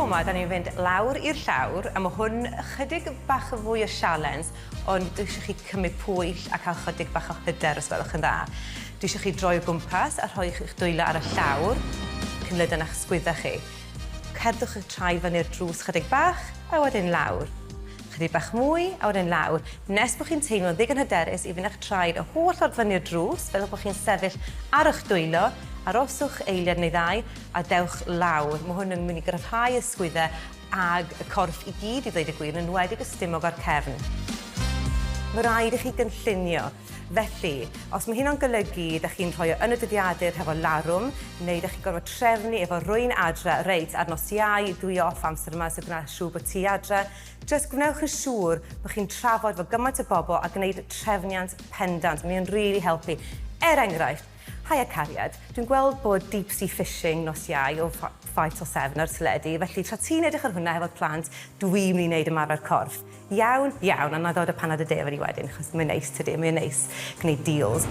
yma, da ni'n fynd lawr i'r llawr, a mae hwn chydig bach o fwy o sialens, ond dwi eisiau chi cymryd pwyll a cael chydig bach o hyder os gwelwch yn dda. Dwi eisiau chi droi o gwmpas a rhoi eich dwylo ar y llawr, cymryd yn eich sgwyddau chi. Cerdwch eich trai fyny'r drws chydig bach, a wedyn lawr. Chydig bach mwy, a wedyn lawr. Nes bod chi'n teimlo ddigon hyderus i fynd eich traed y holl ffordd fyny'r drws, fel bod chi'n sefyll ar eich dwylo, aroswch eiliad neu ddau, a dewch lawr. Mae hwn yn mynd i gryfhau y sgwyddau ag y corff i gyd i ddweud y gwir, yn enwedig y stumog o'r cefn. Mae rhaid i chi gynllunio. Felly, os mae hynna'n golygu ydych chi'n rhoi yn y dyddiadur hefo larwm, neu ydych chi'n gorfod trefnu efo rwy'n adre reit ar nos Iau, dwi off amser yma, so gwneud siŵr bod ti adre. Jyst gwnewch yn siŵr bod chi'n trafod efo gymaint o bobl a gwneud trefniant pendant. Mae'n rili helpu. Enghraifft, Haia cariad, dwi'n gweld bod deep sea fishing nos Iau o 5 till 7 ar teledu, felly tra ti'n edrych ar hwnna efo'r plant, dwi'n mynd i wneud ymarfer corff. Iawn, a na ddod y panad y de efo ni wedyn, achos mae'n neis tydi, mae'n neis gwneud deals.